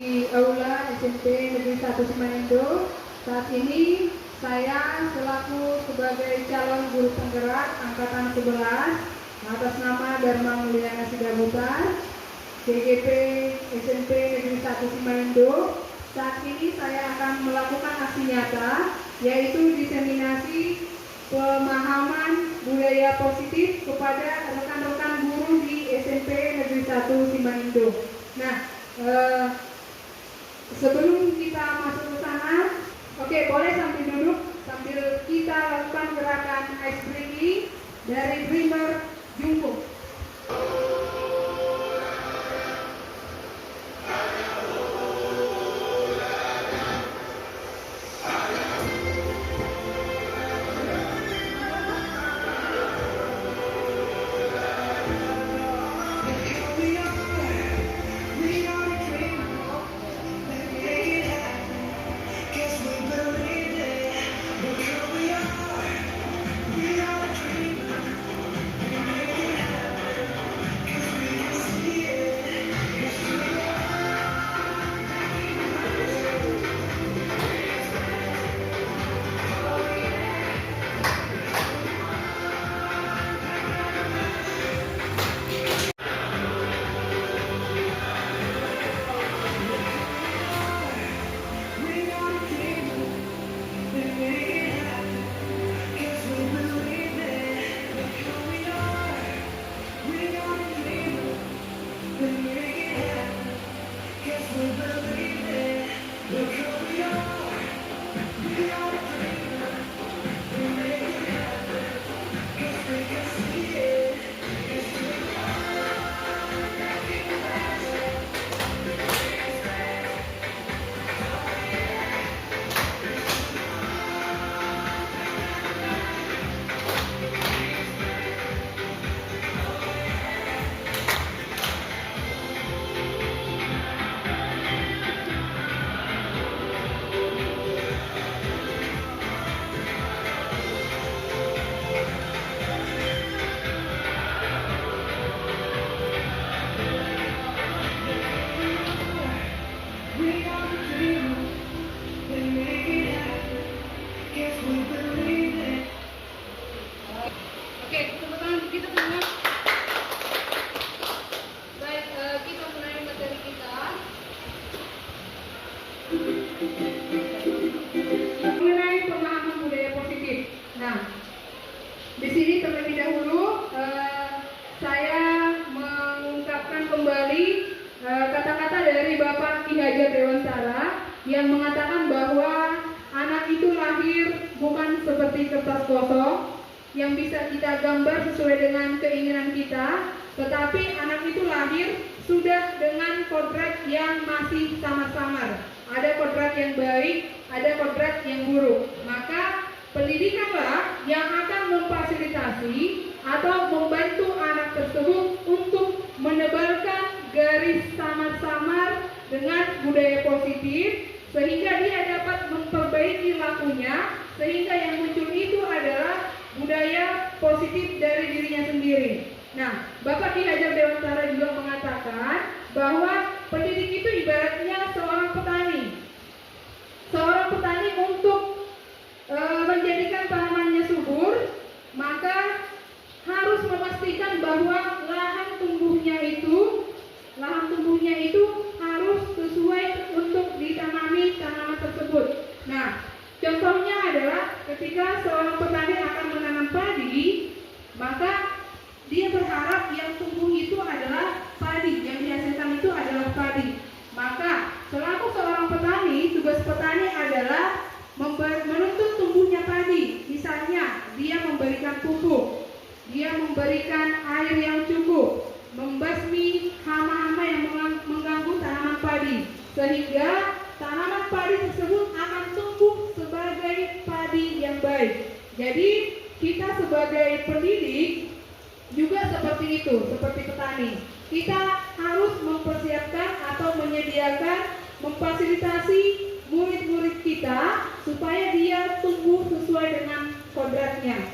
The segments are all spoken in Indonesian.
Aula SMP Negeri 1 Simanindo. Saat ini saya selaku sebagai calon guru penggerak angkatan 11 atas nama Dharma Mulyana Sidabutar, GGP SMP Negeri 1 Simanindo. Saat ini saya akan melakukan aksi nyata, yaitu diseminasi pemahaman budaya positif kepada rekan-rekan guru di SMP Negeri 1 Simanindo. Nah, sebelum kita masuk ke sana, oke, boleh sambil duduk sambil kita lakukan gerakan ice breaking dari Dreamer Jungkook. Di sini terlebih dahulu saya mengungkapkan kembali kata-kata dari Bapak Ki Hajar Dewantara yang mengatakan bahwa anak itu lahir bukan seperti kertas kosong yang bisa kita gambar sesuai dengan keinginan kita, tetapi anak itu lahir sudah dengan kodrat yang masih samar-samar. Ada kodrat yang baik, ada kodrat yang buruk. Maka pendidikanlah yang akan memfasilitasi atau membantu anak tersebut untuk menebalkan garis samar-samar dengan budaya positif, sehingga dia dapat memperbaiki lakunya, sehingga yang muncul itu adalah budaya positif dari dirinya sendiri. Nah, Bapak Ki Hajar Dewantara juga mengatakan bahwa pendidik itu ibaratnya seorang petani. Seorang petani untuk menjadikan tanamannya subur, maka harus memastikan bahwa lahan tumbuhnya itu harus sesuai untuk ditanami tanaman tersebut. Nah, contohnya adalah ketika seorang petani akan menanam padi, maka dia berharap yang tumbuh itu adalah padi, yang dihasilkan itu adalah padi. Maka selaku seorang petani, tugas petani adalah menuntut tumbuhnya padi. Misalnya dia memberikan pupuk, dia memberikan air yang cukup, membasmi hama-hama yang mengganggu tanaman padi, sehingga tanaman padi tersebut akan tumbuh sebagai padi yang baik. Jadi kita sebagai pendidik juga seperti itu, seperti petani. Kita harus mempersiapkan atau menyediakan, memfasilitasi murid-murid kita supaya dia tumbuh sesuai dengan kodratnya.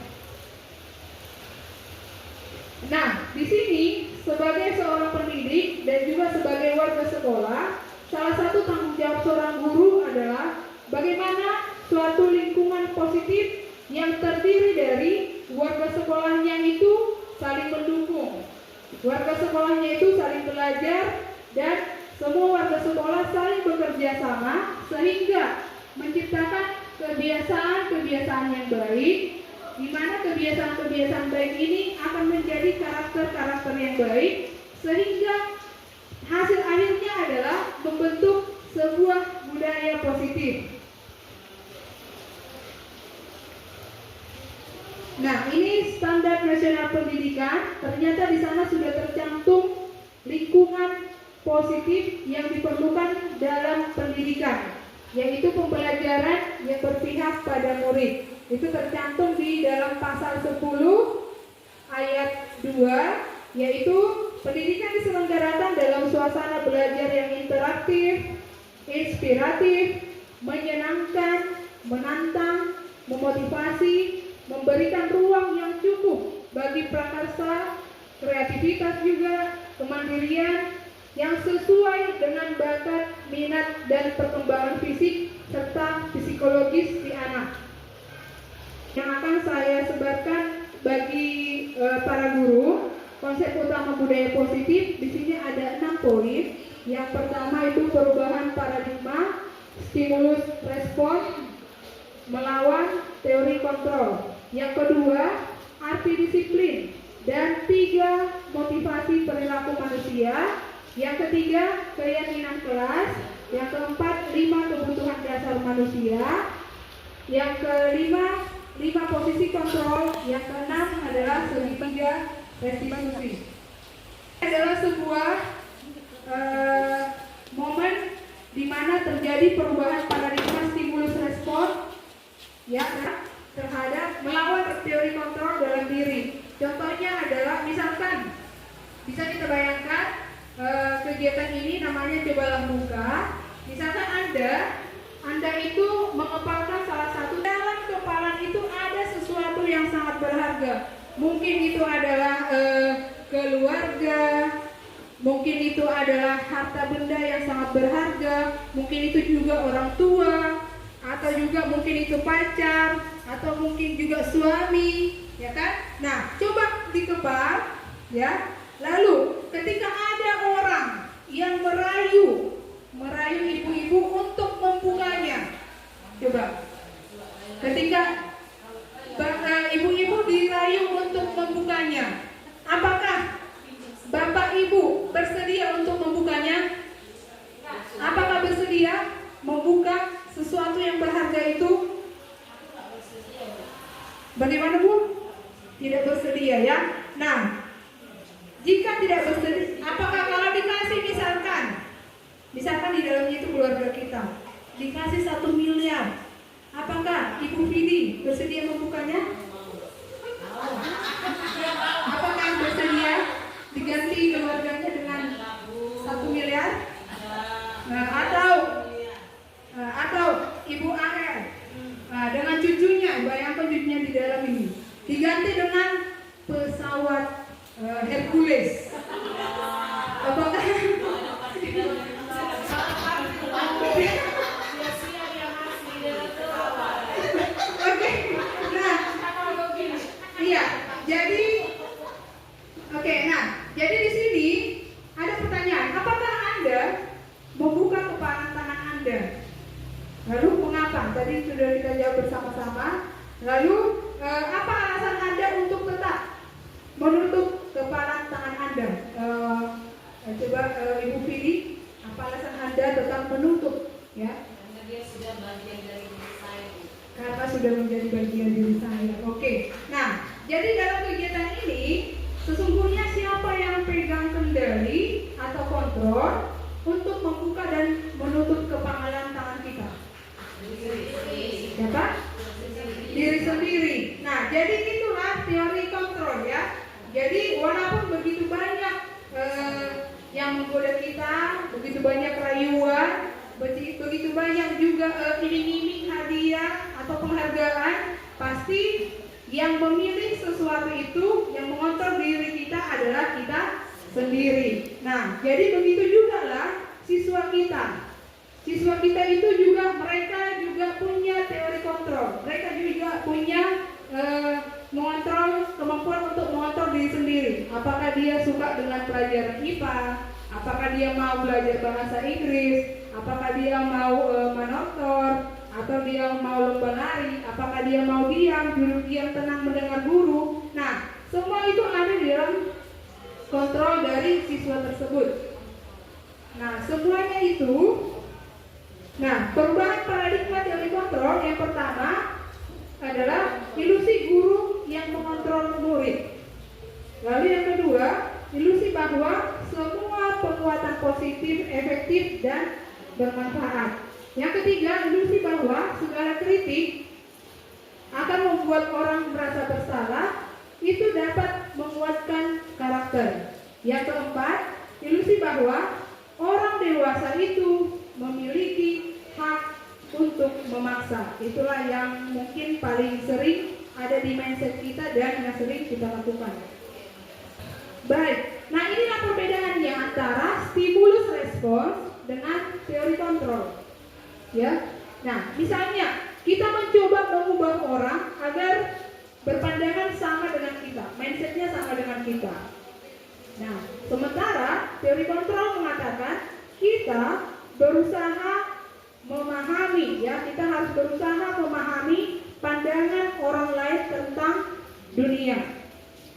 Nah, di sini sebagai seorang pendidik dan juga sebagai warga sekolah, salah satu tanggung jawab seorang guru adalah bagaimana suatu lingkungan positif yang terdiri dari warga sekolahnya itu saling mendukung, warga sekolahnya itu saling belajar, dan semua warga sekolah saling bekerja sama sehingga menciptakan kebiasaan-kebiasaan yang baik, di mana kebiasaan-kebiasaan baik ini akan menjadi karakter-karakter yang baik, sehingga hasil akhirnya adalah membentuk sebuah budaya positif. Nah, ini standar nasional pendidikan. Ternyata di sana sudah tercantum lingkungan positif yang diperlukan dalam pendidikan, yaitu pembelajaran yang berpihak pada murid. Itu tercantum di dalam pasal 10 ayat 2, yaitu pendidikan diselenggarakan dalam suasana belajar yang interaktif, inspiratif, menyenangkan, menantang, memotivasi, memberikan ruang yang cukup bagi prakarsa, kreativitas juga, kemandirian yang sesuai dengan bakat, minat, dan perkembangan fisik serta psikologis si anak. Yang akan saya sebarkan bagi para guru, konsep utama budaya positif di sini ada 6 poin. Yang pertama itu perubahan paradigma, stimulus respon, melawan teori kontrol. Yang kedua, arti disiplin, dan 3, motivasi perilaku manusia. Yang ketiga, keyakinan kelas. Yang keempat, 5 kebutuhan dasar manusia. Yang kelima, 5 posisi kontrol. Yang keenam adalah segitiga restitusi. Ini adalah sebuah momen di mana terjadi perubahan paradigma stimulus respon, ya, terhadap melawan teori kontrol dalam diri. Contohnya adalah misalkan bisa kita bayangkan kegiatan ini namanya cobalah buka. Misalkan Anda itu mengepalkan salah satu, dalam kepalan itu ada sesuatu yang sangat berharga. Mungkin itu adalah keluarga, mungkin itu adalah harta benda yang sangat berharga, mungkin itu juga orang tua, atau juga mungkin itu pacar, atau mungkin juga suami, ya kan? Nah, coba dikepal, ya. Lalu ketika ada orang yang merayu ibu-ibu untuk membukanya, coba. Ketika ibu-ibu dirayu untuk membukanya, apakah bapak ibu bersedia untuk membukanya? Apakah bersedia membuka sesuatu yang berharga itu? Bagaimana, Bu? Tidak bersedia, ya. Nah, jika tidak bersedia, apakah kalau dikasih misalkan di dalamnya itu keluarga kita, dikasih 1 miliar, apakah Ibu Vidi bersedia membukanya? Apakah bersedia diganti keluarganya dengan 1 miliar? Nah, atau Ibu Arel dengan cucunya, bayangkan cucunya di dalam ini, diganti dengan pesawat Hercules. Apakah Oke, nah, iya, jadi di sini ada pertanyaan, apakah Anda membuka kepalan tangan Anda? Lalu mengapa? Tadi sudah kita jawab bersama-sama. Lalu apa alasan Anda untuk tetap menutup kepalan tangan Anda? Coba Ibu Vidi, apa alasan Anda tetap menutup? Ya? Karena dia sudah bagian dari diri saya. Karena sudah menjadi bagian diri saya. Oke. Nah, jadi dalam kegiatan ini sesungguhnya siapa yang pegang kendali atau kontrol untuk membuka dan menutup kepalan tangan kita? Siapa? Diri sendiri. Nah, jadi itulah teori kontrol, ya. Jadi walaupun begitu banyak yang menggoda kita, begitu banyak rayuan, begitu banyak juga iming-iming hadiah atau penghargaan, pasti yang memilih sesuatu itu, yang mengontrol diri kita adalah kita sendiri. Nah, jadi begitu juga lah siswa kita. Siswa kita itu juga, mereka juga punya teori kontrol. Mereka juga punya mengontrol, kemampuan untuk mengontrol diri sendiri. Apakah dia suka dengan pelajaran IPA, apakah dia mau belajar bahasa Inggris, apakah dia mau monotor, atau dia mau lomba lari, apakah dia mau diam, duduk diam tenang mendengar guru. Nah, semua itu ada di dalam kontrol dari siswa tersebut. Nah, semuanya itu, nah, perubahan paradigma teori kontrol yang pertama adalah ilusi guru yang mengontrol murid. Lalu yang kedua, ilusi bahwa semua penguatan positif, efektif, dan bermanfaat. Yang ketiga, ilusi bahwa segala kritik akan membuat orang merasa bersalah, itu dapat menguatkan karakter. Yang keempat, ilusi bahwa orang dewasa itu memiliki hak untuk memaksa. Itulah yang mungkin paling sering ada di mindset kita dan yang sering kita lakukan. Baik, nah inilah perbedaannya antara stimulus respons dengan teori kontrol. Ya, nah misalnya kita mencoba mengubah orang agar berpandangan sama dengan kita, mindsetnya sama dengan kita. Nah, sementara teori kontrol mengatakan kita berusaha memahami, ya, kita harus berusaha memahami pandangan orang lain tentang dunia.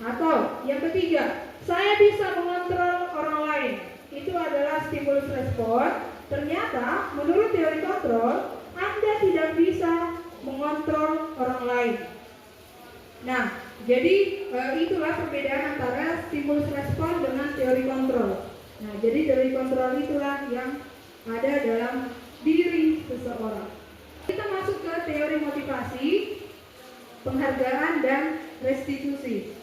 Atau yang ketiga, saya bisa mengontrol orang lain. Itu adalah stimulus respon. Ternyata menurut teori kontrol, Anda tidak bisa mengontrol orang lain. Nah, jadi itulah perbedaan antara stimulus respon dengan teori kontrol. Nah, jadi teori kontrol itulah yang ada dalam diri seseorang. Kita masuk ke teori motivasi, penghargaan, dan restitusi.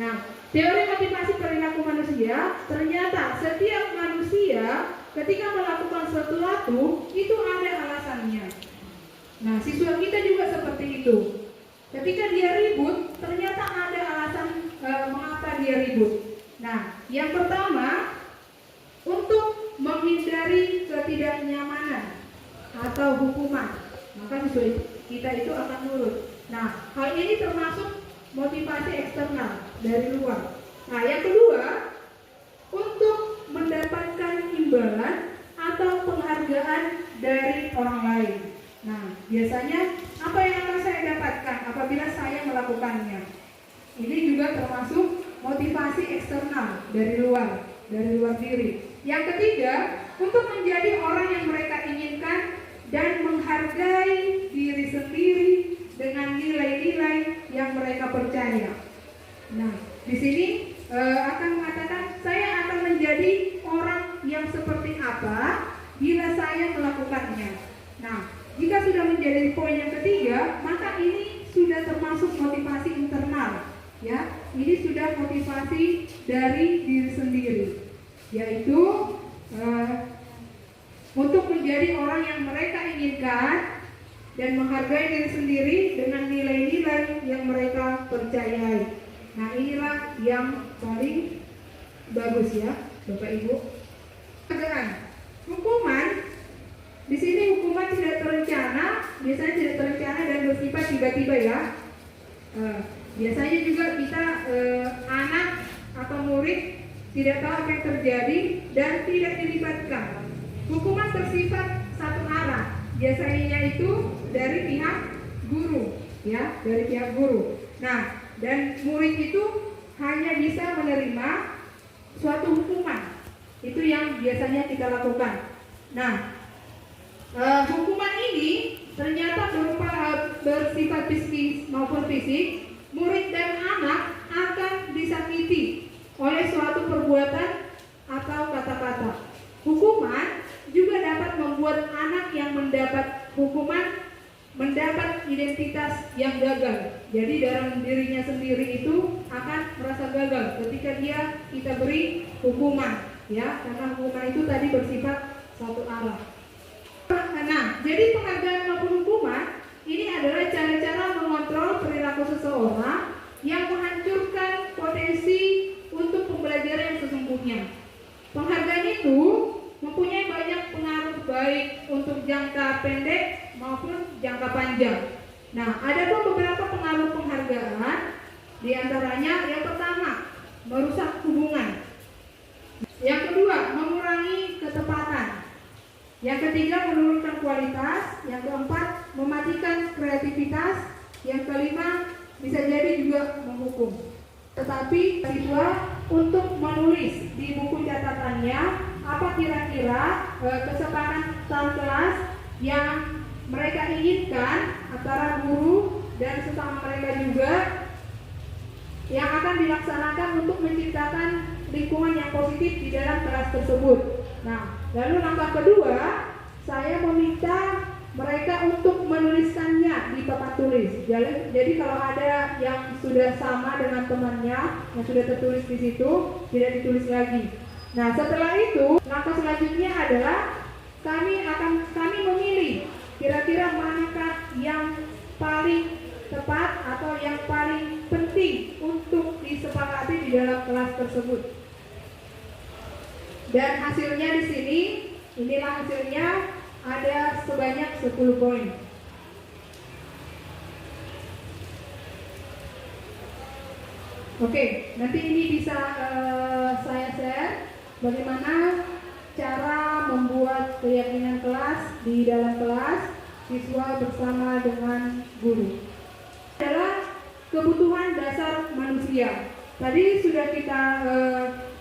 Nah, teori motivasi perilaku manusia, ternyata setiap manusia ketika melakukan sesuatu itu ada alasannya. Nah, siswa kita juga seperti itu. Ketika dia ribut, ternyata ada alasan mengapa dia ribut. Nah, yang pertama, untuk menghindari ketidaknyamanan atau hukuman, maka siswa kita itu akan nurut. Nah, hal ini termasuk motivasi eksternal dari luar. Nah, yang kedua, untuk mendapatkan imbalan atau penghargaan dari orang lain. Nah, biasanya apa yang akan saya dapatkan apabila saya melakukannya? Ini juga termasuk motivasi eksternal dari luar diri. Yang ketiga, untuk menjadi orang yang mereka inginkan dan menghargai diri sendiri dengan nilai-nilai yang mereka percaya. Nah, di sini akan mengatakan saya akan menjadi orang yang seperti apa bila saya melakukannya. Nah, jika sudah menjadi poin yang ketiga, maka ini sudah termasuk motivasi internal, ya. Ini sudah motivasi dari diri sendiri, yaitu untuk menjadi orang yang mereka inginkan dan menghargai diri sendiri dengan nilai-nilai yang mereka percayai. Nah, inilah yang paling bagus, ya, Bapak Ibu. Hukuman, di sini hukuman tidak terencana, biasanya tidak terencana dan bersifat tiba-tiba, ya. Biasanya juga kita anak atau murid tidak tahu apa yang terjadi dan tidak dilibatkan. Hukuman bersifat satu arah, biasanya itu dari pihak guru, ya, dari pihak guru. Nah, dan murid itu hanya bisa menerima suatu hukuman. Itu yang biasanya kita lakukan. Nah, hukuman ini ternyata bersifat psikis maupun fisik. Murid dan anak akan disakiti oleh suatu perbuatan atau kata-kata. Hukuman juga dapat membuat anak yang mendapat hukuman mendapat identitas yang gagal. Jadi dalam dirinya sendiri itu akan merasa gagal ketika kita beri hukuman, ya, karena hukuman itu tadi bersifat satu arah. Nah, jadi penghargaan maupun hukuman ini adalah cara-cara mengontrol perilaku seseorang yang menghancurkan potensi untuk pembelajaran yang sesungguhnya. Penghargaan itu mempunyai banyak jangka pendek maupun jangka panjang. Nah, ada pun beberapa pengaruh penghargaan, di antaranya yang pertama, merusak hubungan. Yang kedua, mengurangi ketepatan. Yang ketiga, menurunkan kualitas. Yang keempat, mematikan kreativitas. Yang kelima, bisa jadi juga menghukum. Tetapi siswa untuk menulis di buku catatannya apa kira-kira kesepakatan kelas yang mereka inginkan antara guru dan sesama mereka juga yang akan dilaksanakan untuk menciptakan lingkungan yang positif di dalam kelas tersebut. Nah, lalu langkah kedua, saya meminta mereka untuk menuliskannya di papan tulis. Jadi kalau ada yang sudah sama dengan temannya yang sudah tertulis di situ, tidak ditulis lagi. Nah, setelah itu langkah selanjutnya adalah kami memilih kira-kira manakah yang paling tepat atau yang paling penting untuk disepakati di dalam kelas tersebut. Dan hasilnya di sini, inilah hasilnya, ada sebanyak 10 poin. Oke, nanti ini bisa saya share bagaimana cara membuat keyakinan kelas di dalam kelas siswa bersama dengan guru. Adalah kebutuhan dasar manusia. Tadi sudah kita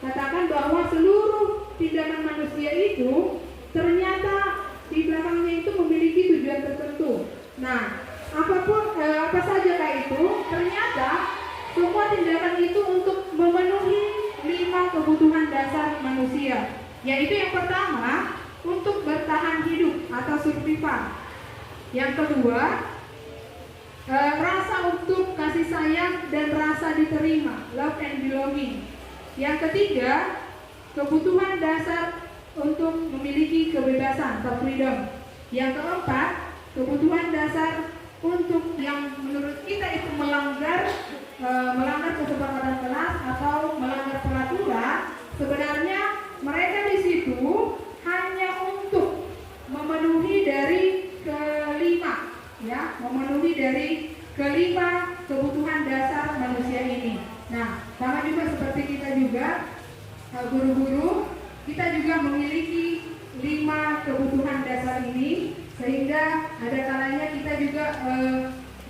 katakan bahwa seluruh tindakan manusia itu ternyata di belakangnya itu memiliki tujuan tertentu. Nah, apa saja itu, ternyata semua tindakan itu untuk memenuhi 5 kebutuhan dasar manusia. Yaitu yang pertama, untuk bertahan hidup atau survival. Yang kedua, rasa untuk kasih sayang dan rasa diterima, love and belonging. Yang ketiga, kebutuhan dasar untuk memiliki kebebasan atau freedom. Yang keempat, kebutuhan dasar untuk yang menurut kita itu melanggar kesepakatan kelas atau melanggar peraturan. Sebenarnya mereka di situ hanya untuk memenuhi dari kelima kebutuhan dasar manusia ini. Nah, sama juga seperti kita juga guru-guru, kita juga memiliki 5 kebutuhan dasar ini, sehingga ada kalanya kita juga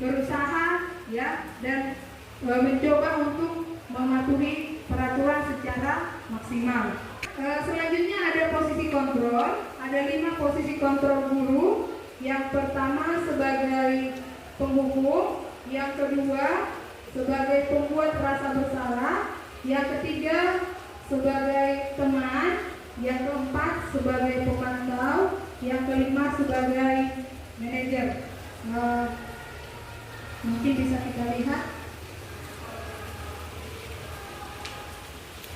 berusaha ya dan mencoba untuk mematuhi peraturan secara maksimal. Selanjutnya ada posisi kontrol, ada 5 posisi kontrol guru. Yang pertama sebagai penghukum, yang kedua sebagai pembuat rasa bersalah, yang ketiga sebagai teman, yang keempat sebagai pemantau, yang kelima sebagai manajer. Mungkin bisa kita lihat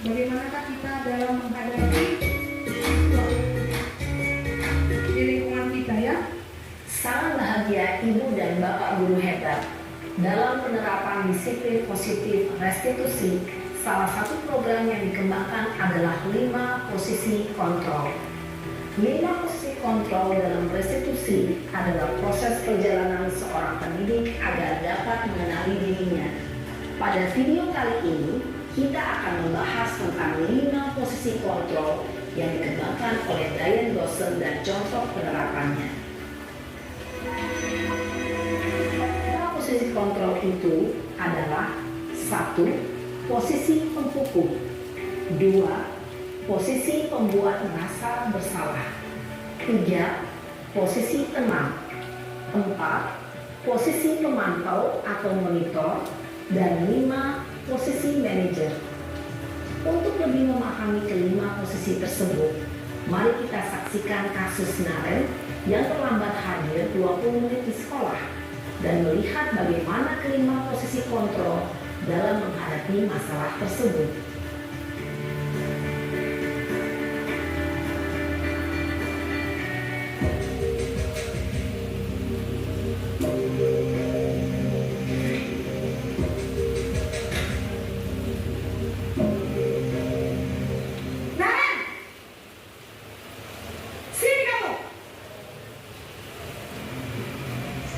bagaimanakah kita dalam menghadapi di lingkungan kita ya. Sangat bahagia Ibu dan Bapak guru hebat. Dalam penerapan disiplin positif restitusi, salah satu program yang dikembangkan adalah 5 posisi kontrol. 5 posisi kontrol dalam restitusi adalah proses perjalanan seorang pendidik agar dapat mengenali dirinya. Pada video kali ini, kita akan membahas tentang 5 posisi kontrol yang dikembangkan oleh Diane Dawson dan contoh penerapannya. 5 posisi kontrol itu adalah 1. Posisi penghukum. 2. Posisi pembuat merasa bersalah. 3. Posisi teman. 4. Posisi pemantau atau monitor. Dan 5. Posisi manajer. Untuk lebih memahami kelima posisi tersebut, mari kita saksikan kasus Naren yang terlambat hadir 20 menit di sekolah dan melihat bagaimana kelima posisi kontrol dalam menghadapi masalah tersebut.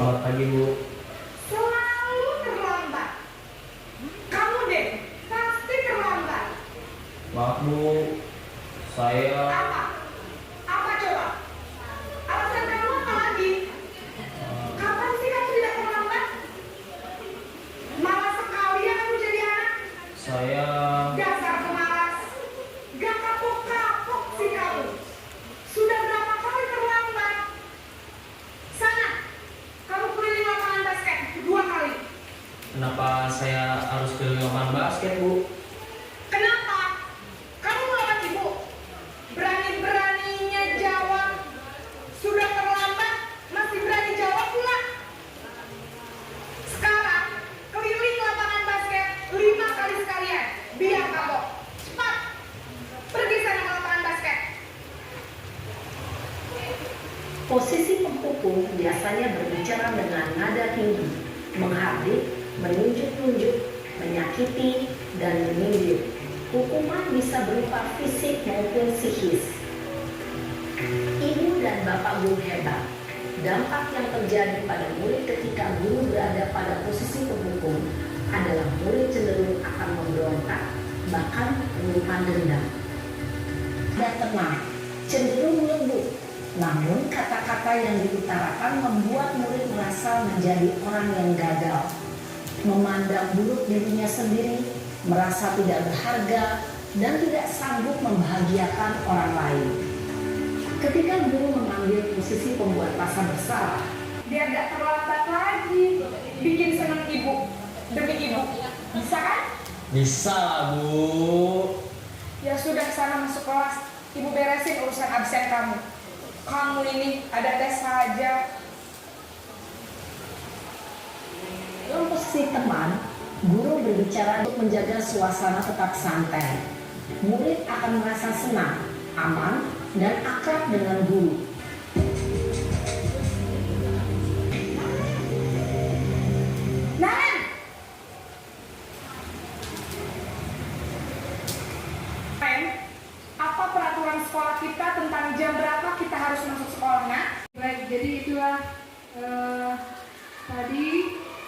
Selamat pagi, Bu. Selalu terlambat. Kamu deh, pasti terlambat. Maaf, Bu. Saya Apa? Apa coba? Alasan kamu apa lagi? Kapan sih kamu tidak terlambat? Malas sekali ya kamu jadi anak. saya Dasar pemalas. Gak kapok-kapok sih kamu. Sudah berapa kali terlambat? Sana, kamu keliling lapangan basket 2 kali. kenapa saya harus ke lapangan basket, Bu? Kenapa? Kamu melawan ibu. Berani-beraninya jawab. Sudah terlambat, masih berani jawab pula. Sekarang, keliling lapangan basket 5 kali sekalian. Biar kapok. Cepat. Pergi sana ke lapangan basket. Posisi penghukum biasanya berbicara dengan nada tinggi, menghardik, menunjuk-nunjuk, menyakiti, dan menyindir. Hukuman bisa berupa fisik maupun psikis. Ibu dan bapak guru hebat. Dampak yang terjadi pada murid ketika guru berada pada posisi penghukum adalah murid cenderung akan memberontak, bahkan menyimpan dendam. Dan tenang, cenderung lembut. Namun kata-kata yang diutarakan membuat murid merasa menjadi orang yang gagal, memandang buruk dirinya sendiri, merasa tidak berharga, dan tidak sanggup membahagiakan orang lain. Ketika guru mengambil posisi pembuat rasa bersalah, Biar gak terlambat lagi. Bikin seneng ibu. Demi ibu. Bisa kan? Bisa lah, Bu. Ya sudah, sana masuk kelas. Ibu beresin urusan absen kamu. Kamu ini ada tes saja. dalam posisi teman, guru berbicara untuk menjaga suasana tetap santai. Murid akan merasa senang, aman, dan akrab dengan guru. Nan! Ren, apa peraturan sekolah kita tentang jam berapa kita harus masuk sekolah, Nak? Baik, jadi itulah tadi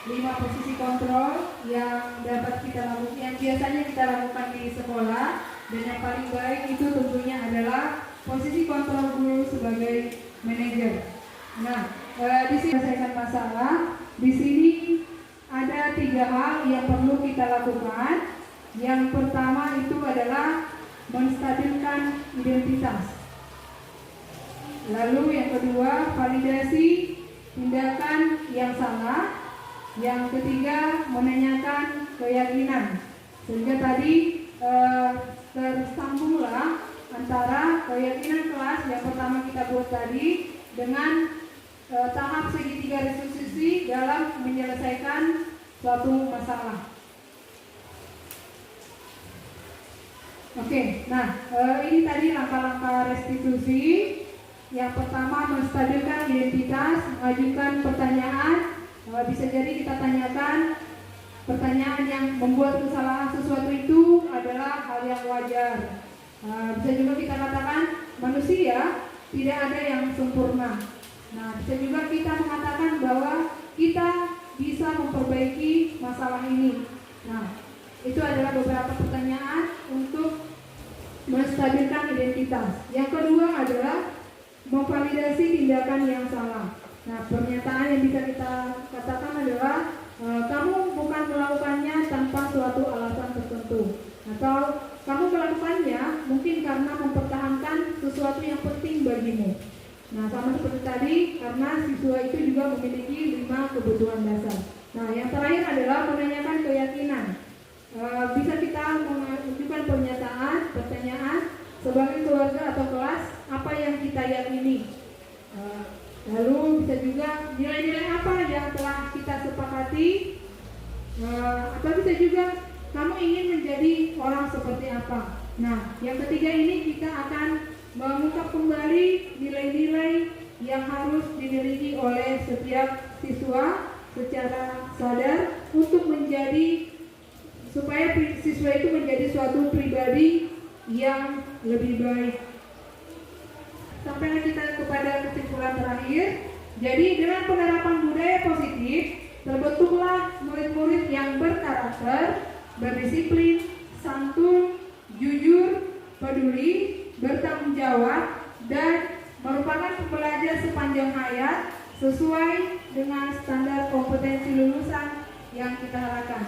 5 posisi kontrol yang dapat kita lakukan, yang biasanya kita lakukan di sekolah, dan yang paling baik itu tentunya adalah posisi kontrol guru sebagai manajer. Nah, di sini selesaikan masalah. Di sini ada 3 hal yang perlu kita lakukan. Yang pertama itu adalah menstabilkan identitas. Lalu yang kedua, validasi tindakan yang salah. Yang ketiga, menanyakan keyakinan. Sehingga tadi tersambunglah antara keyakinan kelas yang pertama kita buat tadi dengan tahap segitiga restitusi dalam menyelesaikan suatu masalah. Oke, nah ini tadi langkah-langkah restitusi. Yang pertama, menstabilkan identitas, mengajukan pertanyaan. Bisa jadi kita tanyakan pertanyaan yang membuat kesalahan sesuatu itu adalah hal yang wajar. Bisa juga kita katakan manusia tidak ada yang sempurna. Nah, bisa juga kita mengatakan bahwa kita bisa memperbaiki masalah ini. Nah, itu adalah beberapa pertanyaan untuk menstabilkan identitas. Yang kedua adalah memvalidasi tindakan yang salah. Nah, pernyataan yang bisa kita katakan adalah kamu bukan melakukannya tanpa suatu alasan tertentu, atau kamu melakukannya mungkin karena mempertahankan sesuatu yang penting bagimu. Nah, sama seperti tadi, karena siswa itu juga memiliki 5 kebutuhan dasar. Nah, yang terakhir adalah menanyakan keyakinan. Bisa kita mengajukan pertanyaan sebagai keluarga atau kelas, apa yang kita yakini. Lalu bisa juga nilai-nilai apa yang telah kita sepakati, atau bisa juga kamu ingin menjadi orang seperti apa. Nah, yang ketiga ini kita akan mengungkap kembali nilai-nilai yang harus dimiliki oleh setiap siswa secara sadar untuk supaya siswa itu menjadi suatu pribadi yang lebih baik. Sampailah kita kepada kesimpulan terakhir. Jadi dengan penerapan budaya positif, terbentuklah murid-murid yang berkarakter, berdisiplin, santun, jujur, peduli, bertanggung jawab, dan merupakan pembelajar sepanjang hayat sesuai dengan standar kompetensi lulusan yang kita harapkan.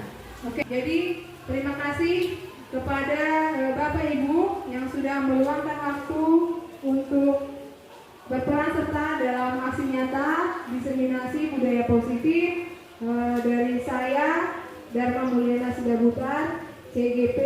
Oke, jadi terima kasih kepada Bapak Ibu yang sudah meluangkan waktu untuk berperan serta dalam aksi nyata diseminasi budaya positif dari saya Dharma Mulyana Sidabutar CGP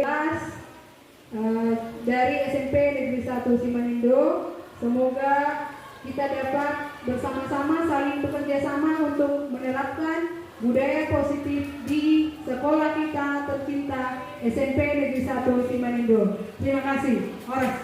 dari SMP Negeri 1 Simanindo. Semoga kita dapat bersama-sama saling bekerja sama untuk menerapkan budaya positif di sekolah kita tercinta SMP Negeri 1 Simanindo. Terima kasih. Ores.